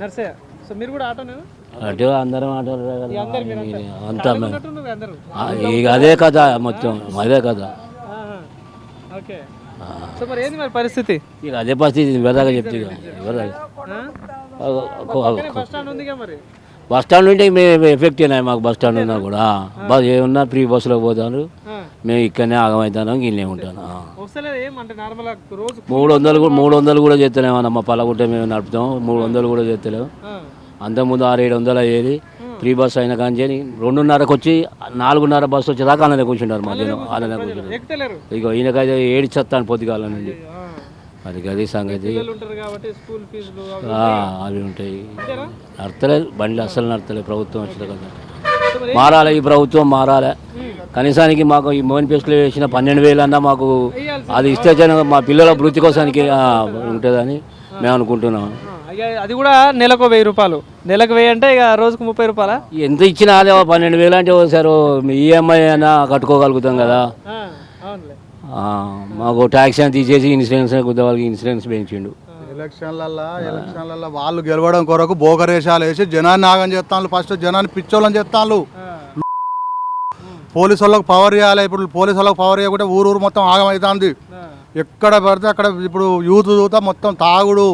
Narsaiah. So మీరు కూడా ఆటోనేనా? అటు అందరం ఆటోలు అందరు మీరు అంతా ఉన్నట్టున్నారు అందరూ. ఇక అదే కదా మొత్తం అదే కదా. ఓకే. సో మరి ఏంది మరి పరిస్థితి? ఇక అదే పరిస్థితి ఎవరిదాకా చెప్తే బస్ స్టాండ్ ఉందిగా మరి. బస్ స్టాండ్ ఉంటే మేము ఎఫెక్ట్ అయినాయి మాకు. బస్ స్టాండ్ ఉన్నా కూడా బస్ ఏమన్నా ఫ్రీ బస్సులో పోతాను, మేము ఇక్కడనే ఆగమవుతాను, ఇల్లే ఉంటాను. 300 కూడా చేస్తలేమన్నా మా పల్లగుట్ట మేము నడుపుతాం. 300 కూడా చేస్తలేము. అంతకుముందు 600-700 అయ్యేది. ఫ్రీ బస్ అయినా కానీ 2:30కి వచ్చి 4:30 బస్సు వచ్చేదాకా అలానే కూర్చుంటారు మధ్యాహ్నం. అలానే కూర్చుంటారు. ఇక ఈయనకైతే ఏడిచ్చేస్తాను పొద్దుగాల నుండి. అది సంగతి. అవి ఉంటాయి. నడతలేదు బండి, అస్సలు నడతలేదు. ప్రభుత్వం వచ్చిన కదా మారాలి, ఈ ప్రభుత్వం మారాలి. కనీసానికి మాకు ఈ మోహన్ పేస్ట్లో వేసిన 12,000 అన్నా మాకు అది ఇస్తే మా పిల్లల వృత్తి కోసానికి ఉంటుందని మేము అనుకుంటున్నాం. అది కూడా నెలకు 1,000 రూపాయలు. నెలకు 1,000 అంటే ఇక రోజుకు 30 రూపాయల. ఎంత ఇచ్చినా అదే 12,000 అంటే ఒకసారి ఈఎంఐ అయినా కట్టుకోగలుగుతాం కదా. మాకు ట్యాక్స్ అని తీసేసి ఇన్సూరెన్స్ వాళ్ళకి ఇన్సూరెన్స్ పెంచిండు. ఎలక్షన్లలో వాళ్ళు గెలవడం కొరకు బోగరేషాలు వేసి జనాన్ని ఆగం చేస్తాను. ఫస్ట్ జనాన్ని పిచ్చోళ్ళని చేస్తాను. పోలీసు వాళ్ళకి పవర్ ఇవ్వాలి. ఇప్పుడు పోలీసు వాళ్ళకి పవర్ ఇవ్వకుంటే ఊరు మొత్తం ఆగమవుతుంది. ఎక్కడ పడితే అక్కడ ఇప్పుడు యూత్ చూతా మొత్తం తాగుడు,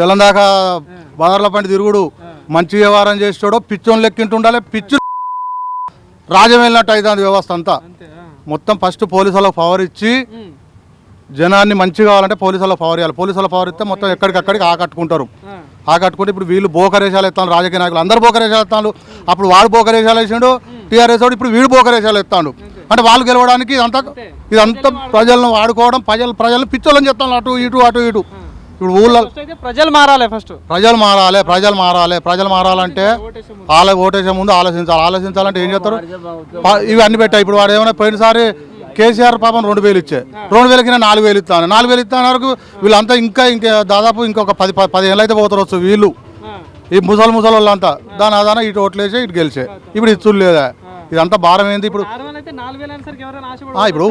తెలంగాణ బజార్ల పండి తిరుగుడు, మంచి వ్యవహారం చేసేటోడు పిచ్చోని లెక్కింటుండాలి. పిచ్చు రాజ్యం వెళ్ళినట్టు అవుతుంది వ్యవస్థ అంతా. మొత్తం ఫస్ట్ పోలీసు వాళ్ళకి పవర్ ఇచ్చి జనాన్ని మంచి కావాలంటే పోలీసు వాళ్ళకి పవర్ ఇవ్వాలి. పోలీసు వాళ్ళకి పవర్ ఇస్తే మొత్తం ఎక్కడికక్కడికి ఆకట్టుకుంటారు. ఆకట్టుకుంటే ఇప్పుడు వీళ్ళు బోకరేషాలు ఎత్తాను. రాజకీయ నాయకులు అందరూ బోకరేషాలు ఎత్తాను. అప్పుడు వాడు బోకరేషాలు వేసిండు టీఆర్ఎస్ వాడు, ఇప్పుడు వీడు బోకరేషాలు ఎత్తాడు. అంటే వాళ్ళు గెలవడానికి ఇదంతా ప్రజలను వాడుకోవడం, ప్రజలను పిచ్చోళ్ళని చెప్తాను. అటు ఇటు ఇప్పుడు ఊళ్ళో ప్రజలు మారాలి. ఫస్ట్ ప్రజలు మారాలంటే ఓటేసే ముందు ఆలోచించాలంటే ఏం చేస్తారు? ఇవన్నీ పెట్టాయి. ఇప్పుడు వాడు ఏమైనా పోయినసారి కేసీఆర్ పాపం 2,000 ఇచ్చే, 2,000కి 4,000 ఇస్తాను. 4,000 ఇస్తాను వరకు వీళ్ళంతా ఇంకా దాదాపు ఇంకొక 10 ఏళ్ళు అయితే పోతారు వీళ్ళు. ఈ ముసలి వాళ్ళంతా దాని ఆదాన ఇటు ఓట్లేసే ఇటు గెలిచే. ఇప్పుడు ఇచ్చులు లేదా? ఇదంతా భారం ఏంది? ఇప్పుడు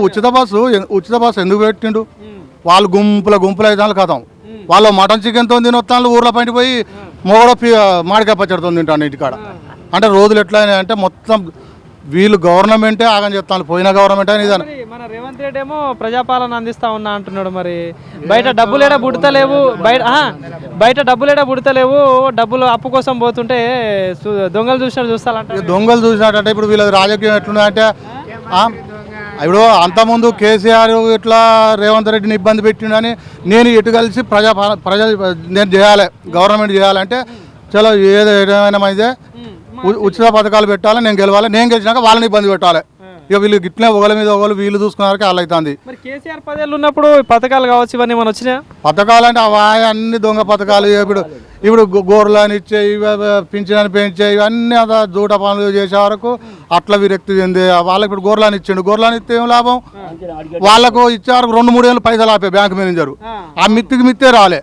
ఉచిత బస్సు ఎందుకు పెట్టిండు? వాళ్ళు గుంపుల అయితే కథం. వాళ్ళు మటన్ చికెన్తో తినొస్తాను. ఊర్లో పైన పోయి మొగడో మామిడికాయ పచ్చడితో తింటాను ఇంటికాడ. అంటే రోజులు ఎట్లా అంటే మొత్తం వీళ్ళు గవర్నమెంటే ఆగం చెప్తాను. పోయిన గవర్నమెంట్ అని ఇదని. మన రేవంత్ రెడ్డి ఏమో ప్రజాపాలన అందిస్తా ఉన్నా అంటున్నాడు. మరి బయట డబ్బులేడా బుడతలేవు, బయట డబ్బులేడా బుడతలేవు, డబ్బులు అప్పు కోసం పోతుంటే దొంగలు చూస్తారంటే. దొంగలు చూసినట్టే ఇప్పుడు వీళ్ళ రాజకీయం ఎట్లున్నాయంటే, ఇప్పుడు అంతకుముందు కేసీఆర్ ఇట్లా రేవంత్ రెడ్డిని ఇబ్బంది పెట్టిండని నేను ఎటు కలిసి ప్రజలు నేను చేయాలి, గవర్నమెంట్ చేయాలంటే చలో ఏదైనా అయితే ఉచిత పథకాలు పెట్టాలి, నేను గెలవాలి, నేను గెలిచినాక వాళ్ళని ఇబ్బంది పెట్టాలి. ఇక వీళ్ళు గిట్లే ఒకళ్ళ మీద ఒకళ్ళు వీళ్ళు చూసుకున్నారకి వాళ్ళు అవుతుంది. మరి కేసీఆర్ 10 ఏళ్ళు ఉన్నప్పుడు పథకాలు కావచ్చు, ఇవన్నీ మన వచ్చినాయి పథకాలు అంటే అన్ని దొంగ పథకాలు. ఇప్పుడు గోర్లని ఇచ్చే, పింఛన్ పెంచే, ఇవన్నీ అంతా జూట పనులు చేసే వరకు అట్లా విరక్తి చెంది వాళ్ళకి ఇప్పుడు గోర్లని ఇచ్చిండు. గోర్లని ఇస్తే ఏం లాభం? వాళ్ళకు ఇచ్చే వరకు 2-3 ఏళ్ళు పైసలు ఆపే బ్యాంక్ మేనేజరు. ఆ మిత్తే రాలే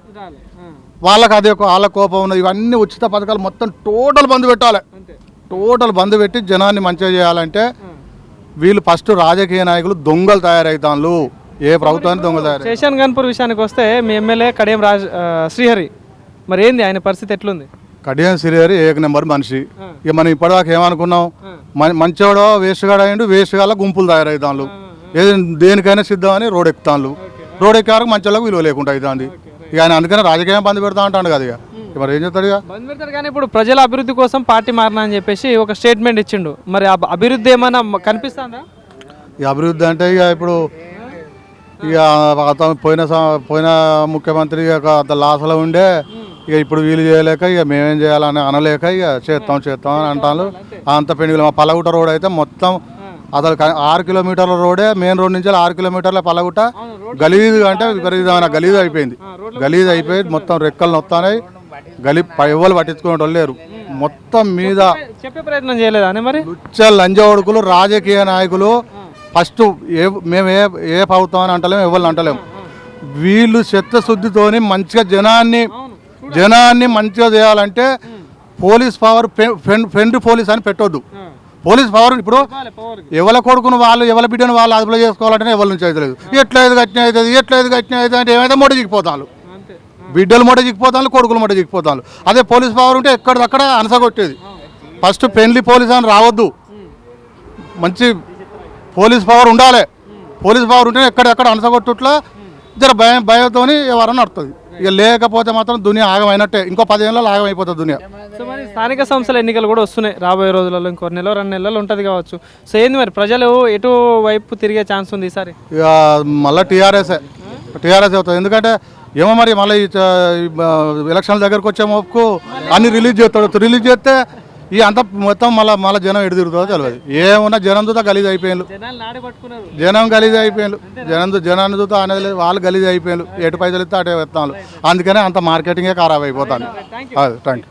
వాళ్ళకి. అదే వాళ్ళ కోపం ఉన్నది. ఇవన్నీ ఉచిత పథకాలు మొత్తం టోటల్ బంద్ పెట్టాలి. టోటల్ బంద్ పెట్టి జనాన్ని మంచిగా చేయాలంటే వీళ్ళు ఫస్ట్ రాజకీయ నాయకులు దొంగలు తయారవుతాను. ఏ ప్రభుత్వాన్ని దొంగలు తయారు. శేషన్ గన్పూర్ విషయానికి వస్తే మీ ఎమ్మెల్యే కడియం శ్రీహరి, మరి ఏంది ఆయన పరిస్థితి ఎట్లుంది? కడియం శ్రీహరి 1 నెంబర్ మనిషి. ఇక మనం ఇప్పటిదాకా ఏమనుకున్నాం? మంచివాడో వేస్ట్గాడు అయ్యిండు, వేస్ట్గాల గుంపులు తయారవుతాను. దేనికైనా సిద్ధం అని రోడ్ ఎక్కుతాను. రోడ్ ఎక్కే వరకు మంచి వాళ్ళకి విలువ లేకుండా అవుతుంది. ఇక ఆయన అందుకని రాజకీయం బంద్ పెడతా అంటాడు కదా. ఇక మరి ఏం చెప్తాడు? బంద్ పెడతాడు. కానీ ఇప్పుడు ప్రజల అభివృద్ధి కోసం పార్టీ మారినా అని చెప్పేసి ఒక స్టేట్మెంట్ ఇచ్చిండు. మరి అభివృద్ధి ఏమైనా కనిపిస్తుందా? ఈ అభివృద్ధి అంటే ఇక ఇప్పుడు పోయిన ముఖ్యమంత్రి అంత లాసలో ఉండే, ఇక ఇప్పుడు వీలు చేయలేక ఇక మేమేం చేయాలని అనలేక ఇక చేస్తాం అని అంటాను. అంత పెనుగులు. మా పల్లగుట్ట రోడ్ అయితే మొత్తం అసలు 6 కిలోమీటర్ల రోడే, మెయిన్ రోడ్ నుంచి 6 కిలోమీటర్ల పల్లగుట్ట గలీజు అంటే విపరీతమైన గలీజు అయిపోయి మొత్తం రెక్కలు నొత్తాయి. ఎవరు పట్టించుకునే వాళ్ళు లేరు. మొత్తం మీద చెప్పే ప్రయత్నం చేయలేదా మరి? లంజోడుకులు రాజకీయ నాయకులు ఫస్ట్ మేము ఏ ప్రభుత్వం అని అంటలేము, ఎవరిని అంటలేము. వీళ్ళు చిత్తశుద్ధితోని మంచిగా జనాన్ని మంచిగా చేయాలంటే పోలీస్ పవర్ ఫ్రెండ్ పోలీస్ అని పెట్టొద్దు. పోలీస్ పవర్ ఇప్పుడు ఎవరి కొడుకును వాళ్ళు, ఎవరి బిడ్డను వాళ్ళు అదుపులో చేసుకోవాలంటే ఎవరి నుంచి అయితే లేదు. ఎట్లా కట్టిన అవుతుంది అంటే ఏమైతే మొడిచిపోతాను. బిడ్డలు మూట చిక్కిపోతాను, కొడుకులు మూట చిక్కిపోతాను. అదే పోలీస్ పవర్ ఉంటే ఎక్కడిదక్కడ అనసగొట్టేది. ఫస్ట్ పెళ్లి పోలీస్ అని రావద్దు, మంచి పోలీస్ పవర్ ఉండాలి. పోలీస్ పవర్ ఉంటే ఎక్కడెక్కడ అనసగొట్టుట్లా జర భయంతో ఎవరన్నా నడుతుంది. ఇక లేకపోతే మాత్రం దునియా ఆగమైనట్టే. ఇంకో 10 ఏళ్ళలో ఆగమైపోతుంది దునియా. సో మరి స్థానిక సంస్థల ఎన్నికలు కూడా వస్తున్నాయి రాబోయే రోజులలో, ఇంకో నెల 2 నెలలు ఉంటుంది కావచ్చు. సో ఏంది మరి ప్రజలు ఎటు వైపు తిరిగే ఛాన్స్ ఉంది ఈసారి? ఇక మళ్ళీ టీఆర్ఎస్ అవుతుంది. ఎందుకంటే ఏమో మరి మళ్ళీ ఎలక్షన్ల దగ్గరకు వచ్చే మొక్కు అన్ని రిలీజ్ చేస్తే ఈ అంతా మొత్తం మళ్ళీ జనం ఎటు తిరుగుతుందో తెలియదు. ఏమున్నా జనం చూతా గలీజ్ అయిపోయారు, జనం గలీజ్ అయిపోయారు. జనాన్ని చూతా అనేది లేదు, వాళ్ళు గలీజ్ అయిపోయారు. ఎటు పైసలు ఇస్తే అటే వెళ్తాను. అందుకనే అంత మార్కెటింగే ఖరాబ్ అయిపోతాను. Thank you.